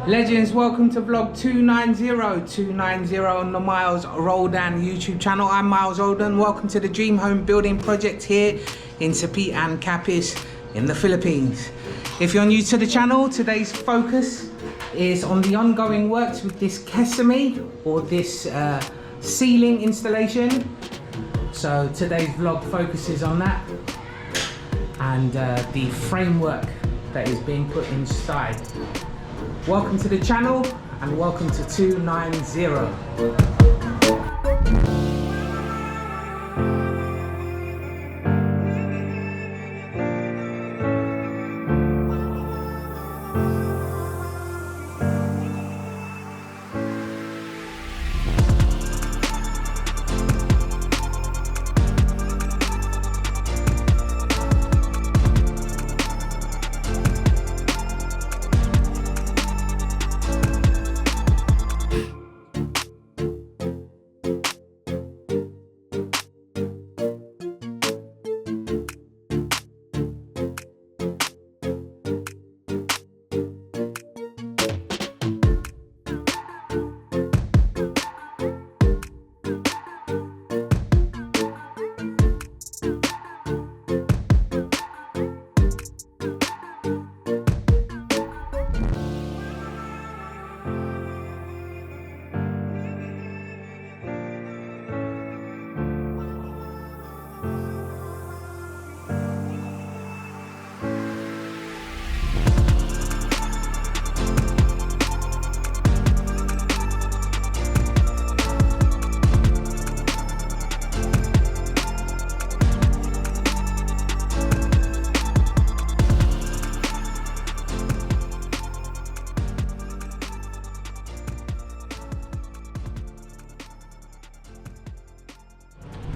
Legends, welcome to vlog 290 on the Miles Roldan YouTube channel. I'm Miles Roldan. Welcome to the Dream Home Building Project here in Sapian, Capiz in the Philippines. If you're new to the channel, today's focus is on the ongoing works with this Capiz or this ceiling installation. So today's vlog focuses on that and the framework that is being put inside. Welcome to the channel and welcome to 290.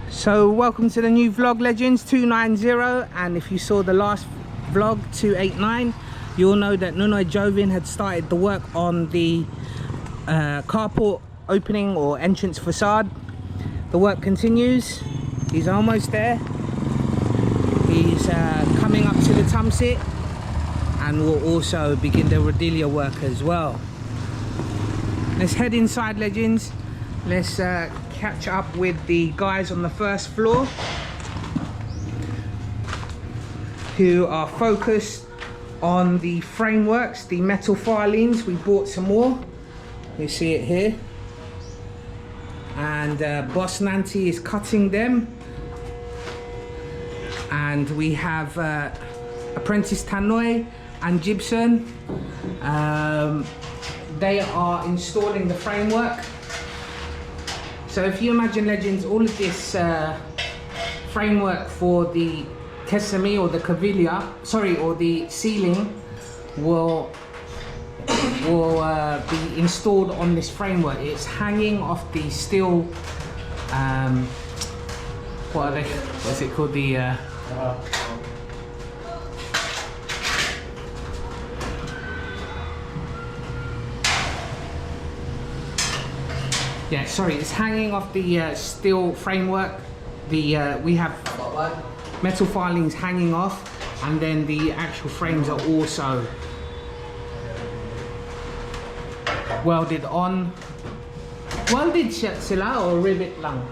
So welcome to the new vlog, Legends 290, and if you saw the last vlog 289, you'll know that Nunoy Jovin had started the work on the carport opening or entrance facade. The work continues. He's almost there. He's coming up to the tumsit, and we'll also begin the radilia work as well. Let's head inside, Legends. Let's catch up with the guys on the first floor who are focused on the frameworks, the metal filings. We bought some more, you see it here, and Boss Nanti is cutting them, and we have apprentice Tanoy and Gibson. They are installing the framework. So if you imagine, Legends, all of this framework for the Capiz or the cavilla, or the ceiling will be installed on this framework. It's hanging off the steel, what's it called, the yeah, sorry, it's hanging off the steel framework. We have metal filings hanging off, and then the actual frames are also welded on. Welded sila or rivet lang?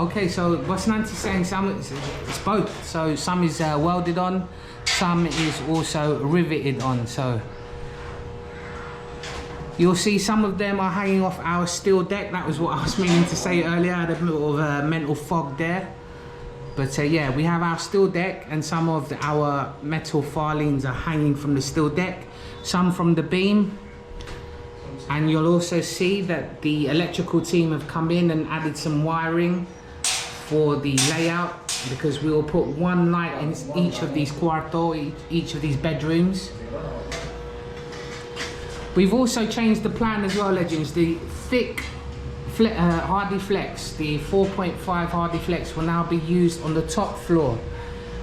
Okay, so Boss Nanti's saying some it's both. So some is welded on, some is also riveted on. So you'll see some of them are hanging off our steel deck. That was what I was meaning to say earlier. I had a bit of mental fog there. But yeah, we have our steel deck, and some of our metal filings are hanging from the steel deck, some from the beam. And you'll also see that the electrical team have come in and added some wiring for the layout, because we will put one light in each of these cuarto, each of these bedrooms. We've also changed the plan as well, Legends. The thick hardy flex, the 4.5 hardy flex, will now be used on the top floor,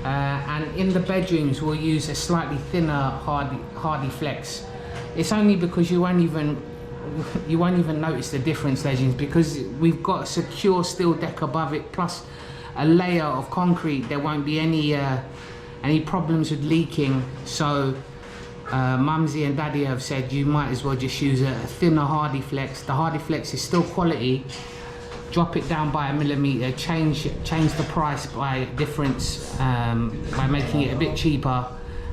and in the bedrooms we'll use a slightly thinner hardy flex. It's only because you won't even notice the difference, Legends, because we've got a secure steel deck above it plus a layer of concrete. There won't be any any problems with leaking. So Mumsy and Daddy have said you might as well just use a thinner Hardy Flex. The Hardy Flex is still quality. Drop it down by 1 millimeter, change the price by difference by making it a bit cheaper,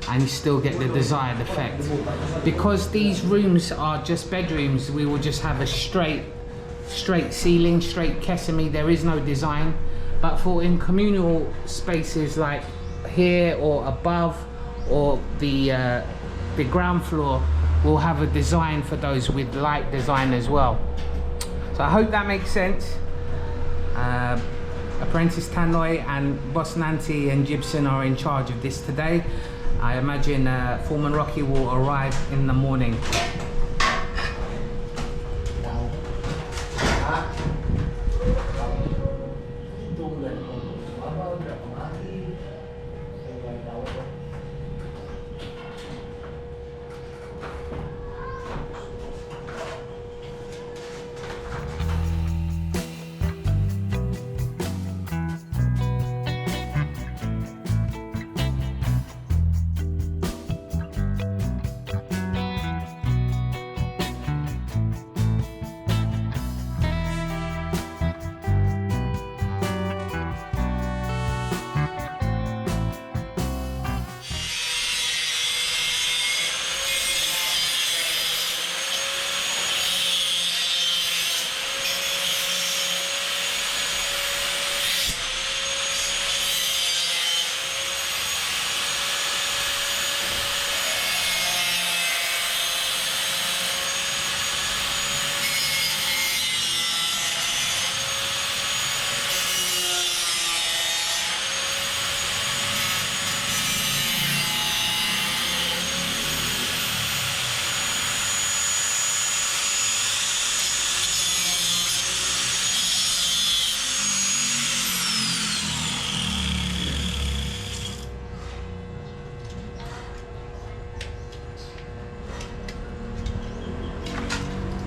and you still get the desired effect. Because these rooms are just bedrooms, we will just have a straight ceiling, straight Kesame. There is no design. But for in communal spaces like here or above or the ground floor, we'll have a design for those with light design as well. So I hope that makes sense. Apprentice Tannoy and Boss Nancy and Gibson are in charge of this today. I imagine Foreman Rocky will arrive in the morning.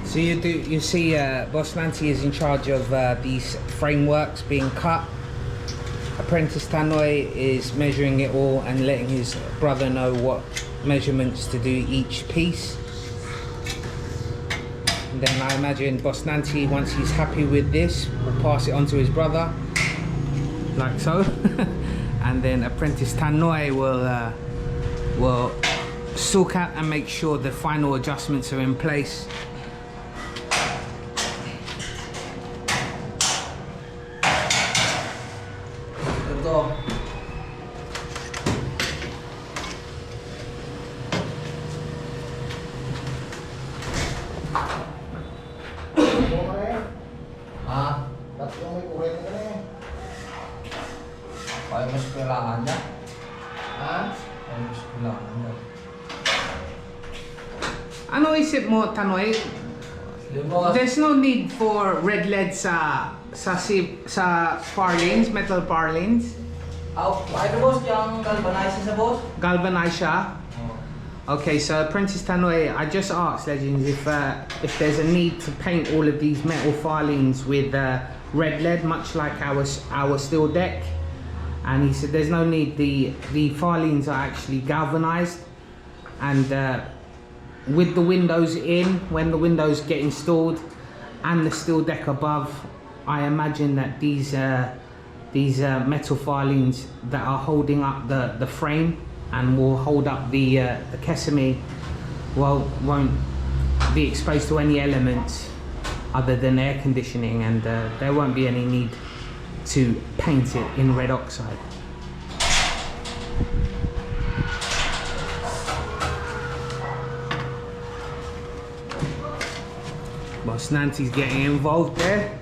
So you see Boss Nancy is in charge of these frameworks being cut. Apprentice Tannoy is measuring it all and letting his brother know what measurements to do each piece. And then I imagine Boss Nancy, once he's happy with this, will pass it on to his brother, like so. And then Apprentice Tannoy will sort out and make sure the final adjustments are in place. Ano isip mo, Tannoy? There's no need for red LED sa power lanes, metal power lanes. Ano boss, yung galvanize sa boss? Galvanize siya? Oh. Okay, so Apprentice Tannoy, I just asked Legends if there's a need to paint all of these metal filings with red LED, much like our steel deck. And he said there's no need. The filings are actually galvanized, and with the windows in, when the windows get installed, and the steel deck above, I imagine that these metal filings that are holding up the frame and will hold up the Kesame won't be exposed to any elements other than air conditioning, and there won't be any need to paint it in red oxide. Boss Nancy's getting involved there.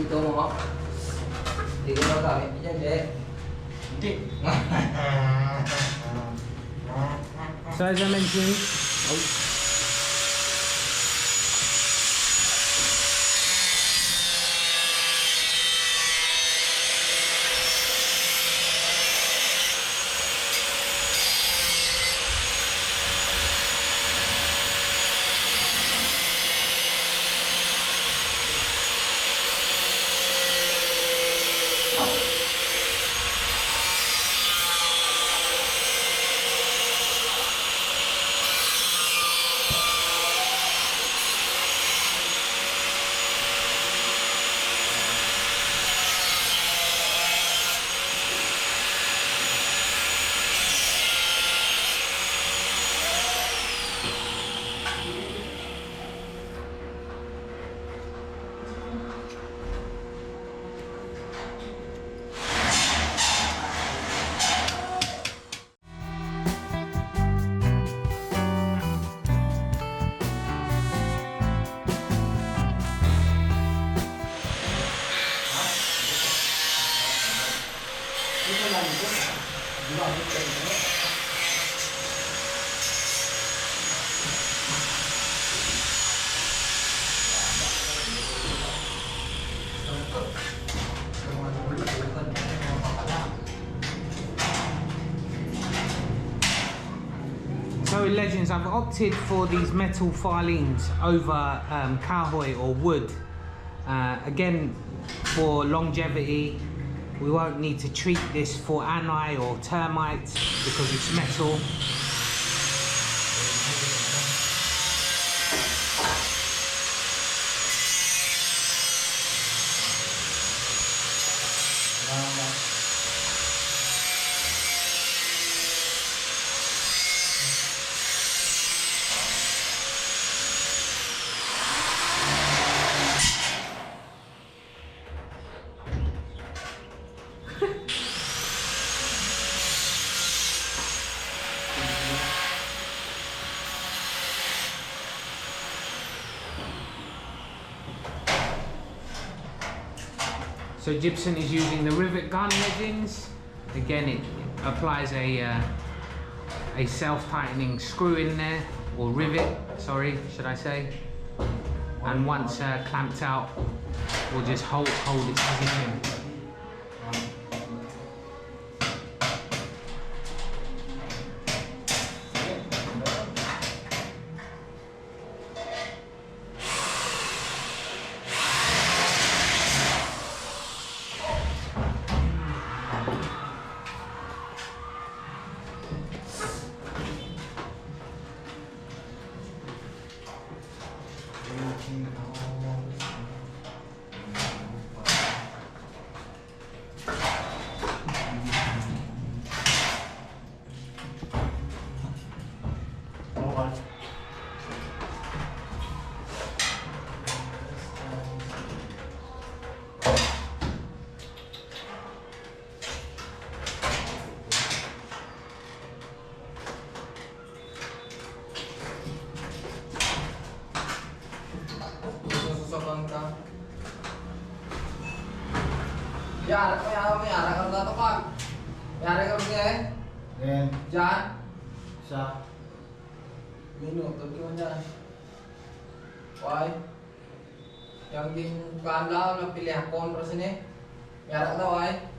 dito mo. Hindi ko magamit dyan, eh. Hindi. So as I mentioned, so legends, I've opted for these metal filings over cowhide or wood. Again, for longevity, we won't need to treat this for ani or termites because it's metal. So Gibson is using the rivet gun legends. Again, it applies a self-tightening screw in there, or rivet, sorry, should I say. And once clamped out, we'll just hold its position. May arah ka dato ka. May arah ka rin eh. Then, Diyan. sa Mino, tawag mo dyan. Why? Yang din kanlaw na pilihan kontra sini. May arah ka daw ay.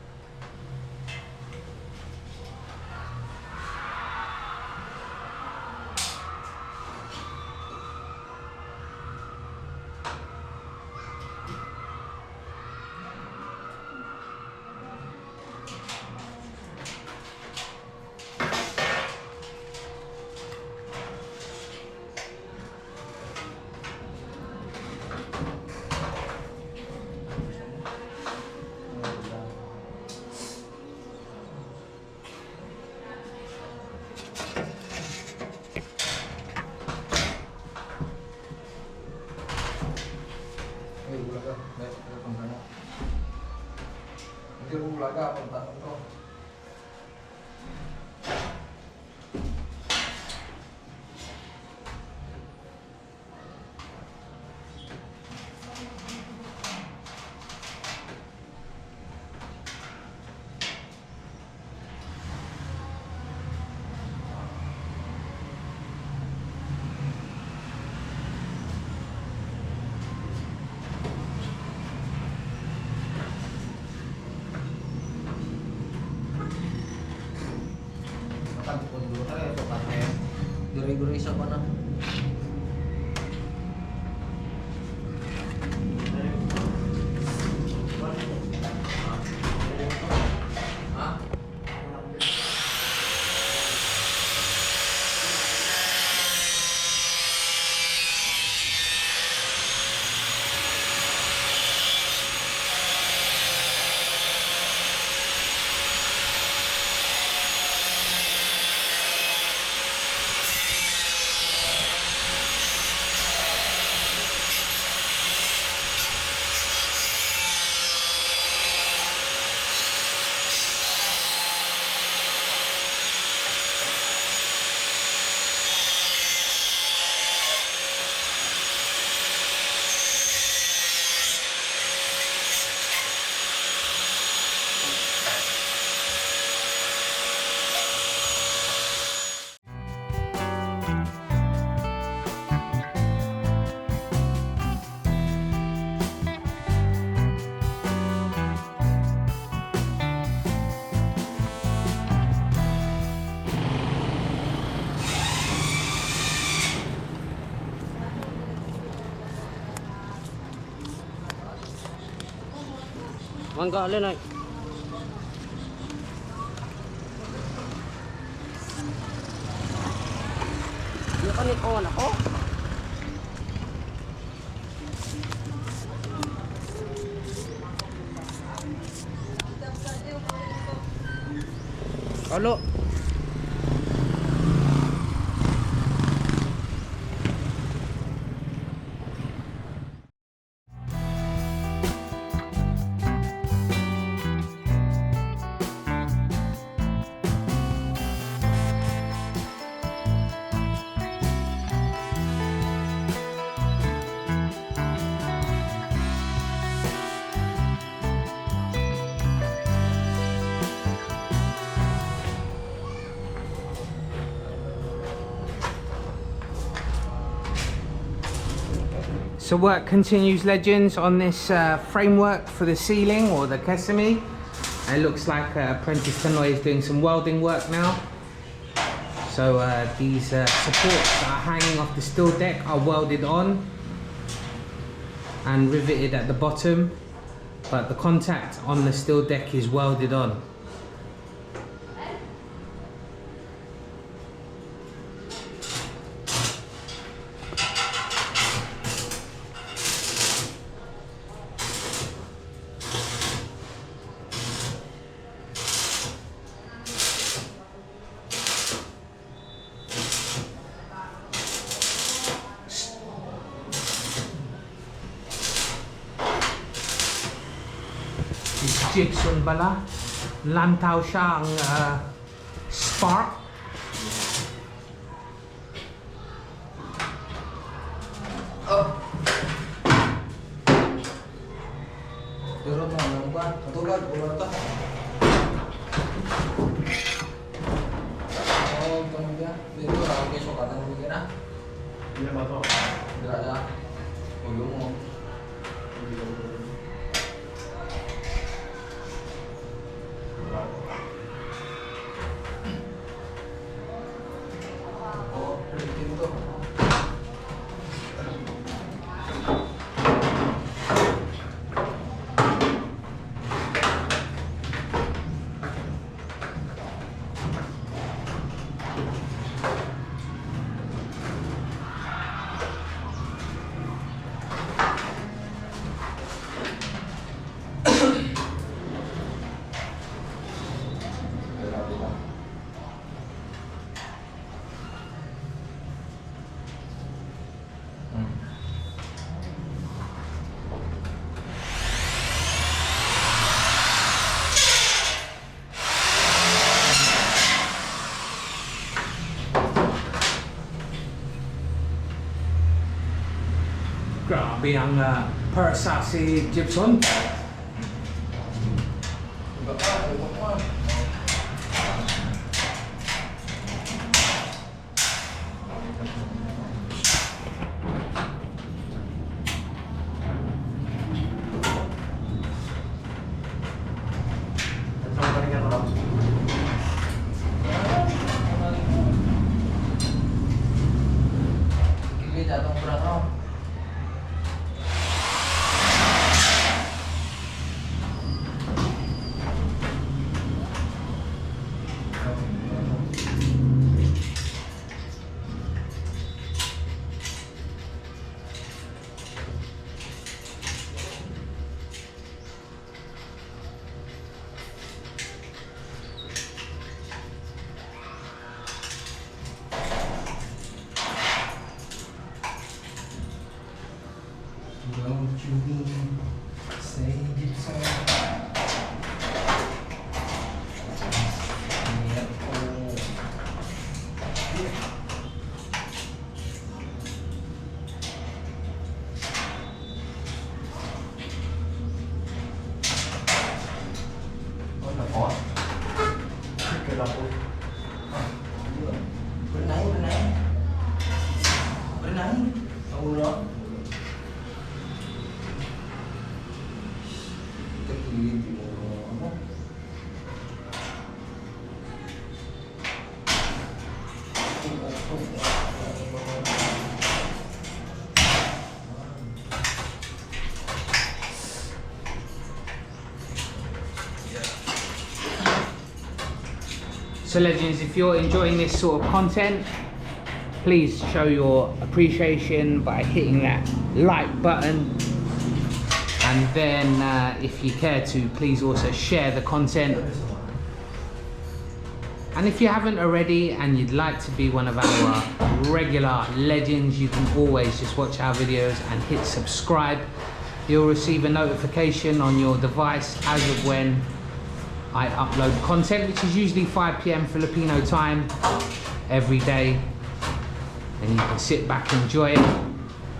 Bulaga, pagtanong ko. isa pa na. Ha? Mangga alin ay. Yung kanipon ako. Halo. So work continues, legends, on this framework for the ceiling, or the Capiz. It looks like apprentice Tanoy is doing some welding work now. So these supports that are hanging off the steel deck are welded on and riveted at the bottom, but the contact on the steel deck is welded on. Gypsum pala, lantaw siya ang spark. Oh. Turun mo nang ba? Matulog, bulan to. Oh, ganun dia. Dito ako kayo sukatan mo kina. Hindi ba to? Dira na. Ulo mo. Oh, dito. Grabe ang persa si Gibson. Iba pa, iba pa. dapur. Berenang. Tahu dah. Kita kiri timur. So legends, if you're enjoying this sort of content, please show your appreciation by hitting that like button, and then if you care to, please also share the content. And if you haven't already and you'd like to be one of our regular legends, you can always just watch our videos and hit subscribe. You'll receive a notification on your device as of when I upload content, which is usually 5 PM Filipino time every day, and you can sit back and enjoy it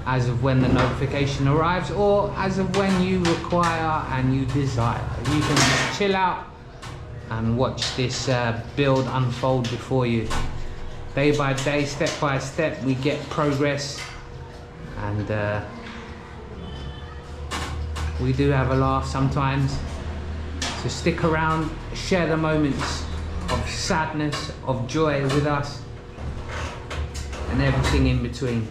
as of when the notification arrives, or as of when you require and you desire. You can just chill out and watch this build unfold before you. Day by day, step by step, we get progress, and we do have a laugh sometimes. So stick around, share the moments of sadness, of joy with us, and everything in between.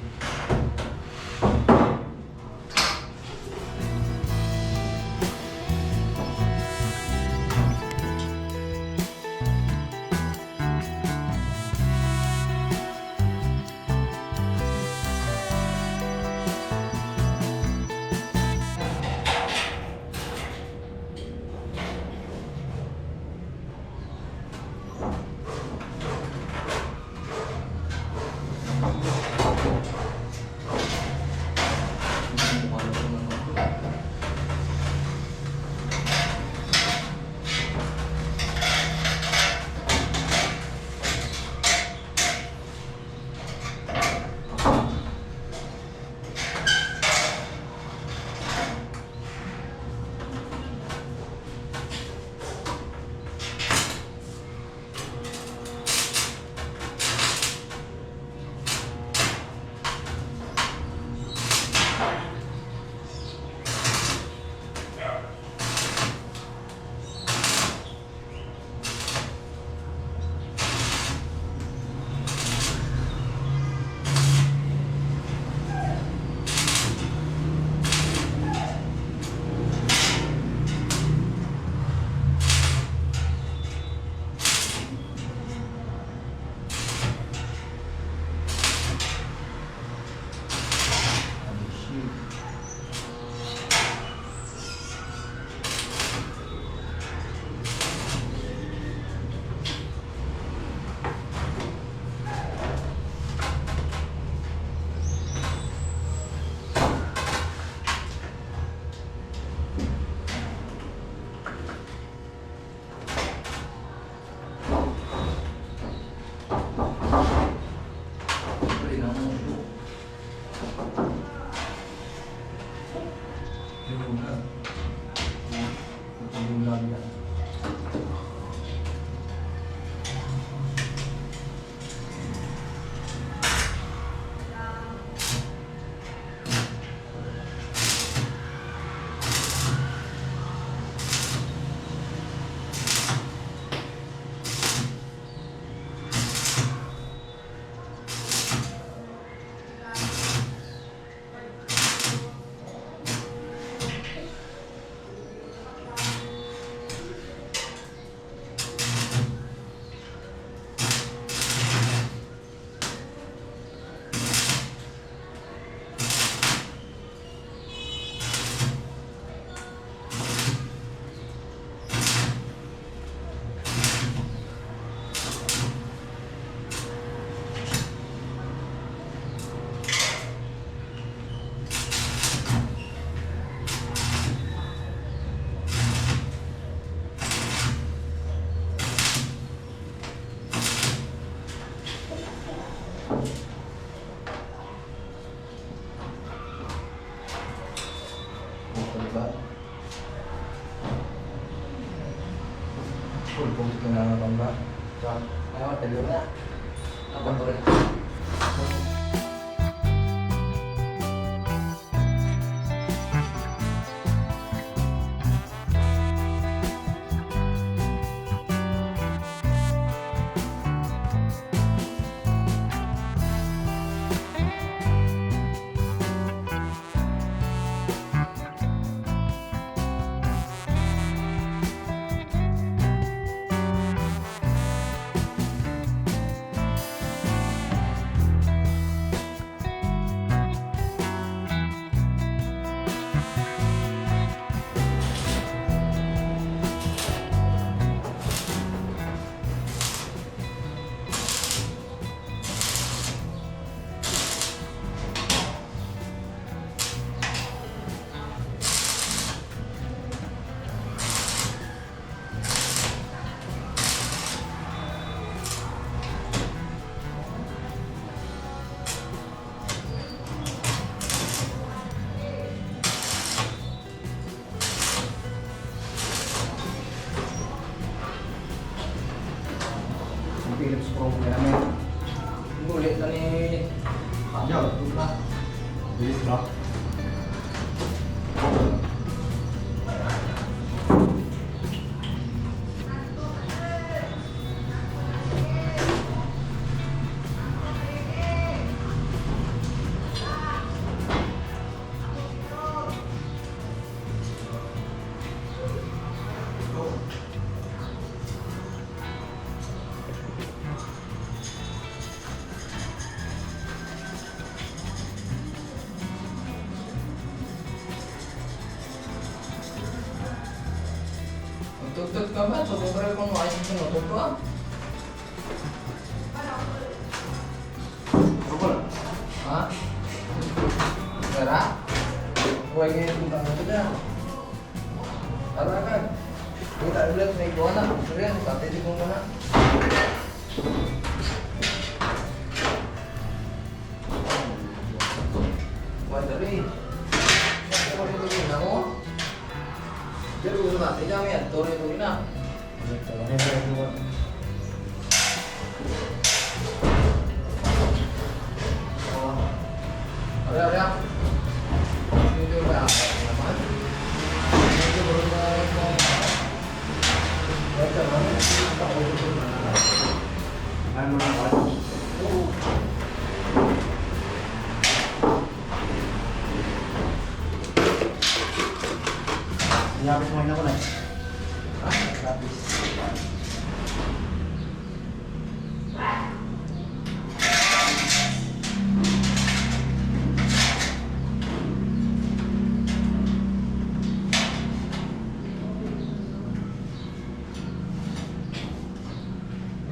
Full post ko na ng bamba. Ayo, dulu na. Apa tuh? Philips Pro namin. Ulit na ni Yo, bilis ba? Tutut ka ba? Sobra kung ayos yung sinutot ko ah. Ha? Gara? Huwag ngayon kung tanong ko dyan. Tara kan? Kita ulit may gawa na. Suriyan, katiti ko muna. Wadari. Bakit ko rin ito mo? Pero gusto natin kami yan, tuloy-tuloy na. Ada. Ini juga naman. Ini baru baca mana? Tak boleh mana. Ano na ba? Nyapis mo na ko na. Capiz.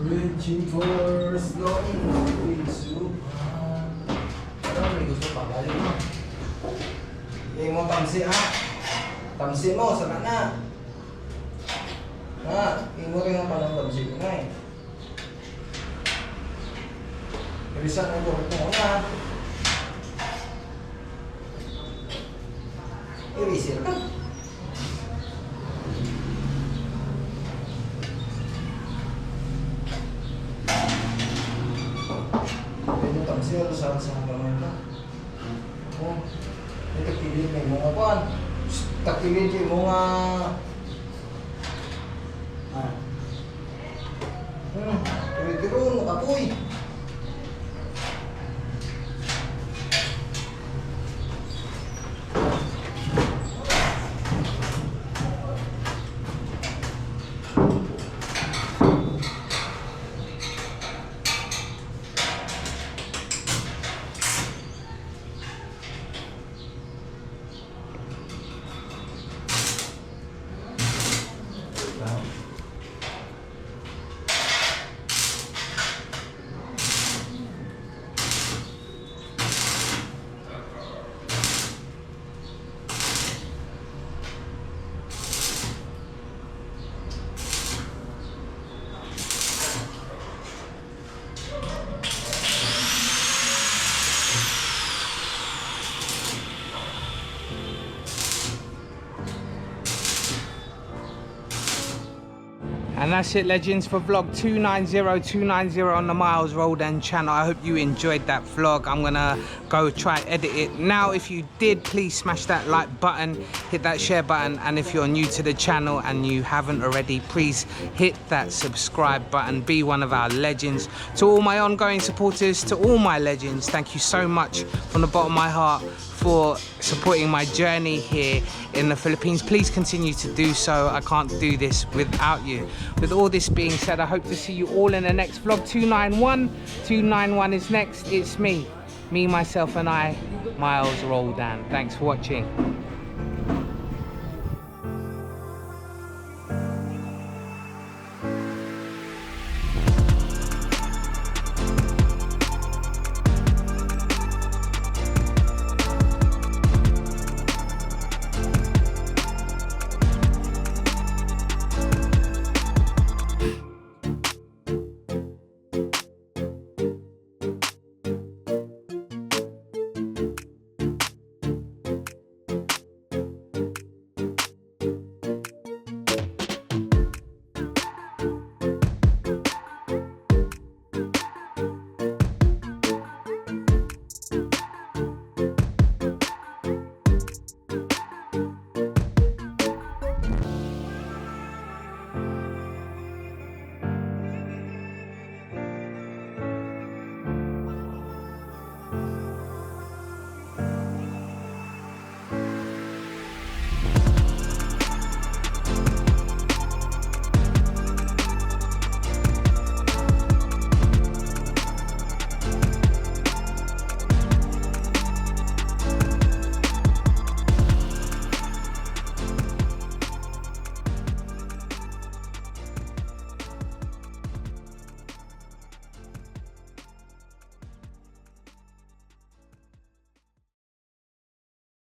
Reaching for slowing into parang may gusto pa galing mo. Hindi mo tamsi ha. Tamsi mo sa kana. Ha, hindi mo rin ang palang tamsi ko na eh. Irisan ay kurot mo na. Irisir ka. Ito tamsi o sa hanggang na. Oh, ito kilid may mga kuhan. Takilid yung mga tiro-tiro, nakapoy. And that's it, legends, for vlog 290 on the Miles Roldan channel. I hope you enjoyed that vlog. I'm gonna go try edit it now. If you did, please smash that like button, hit that share button, and if you're new to the channel and you haven't already, please hit that subscribe button. Be one of our legends. To all my ongoing supporters, to all my legends, thank you so much from the bottom of my heart for supporting my journey here in the Philippines. Please continue to do so. I can't do this without you. With all this being said, I hope to see you all in the next vlog. 291. 291 is next. It's me, myself and I, Miles Roldan. Thanks for watching.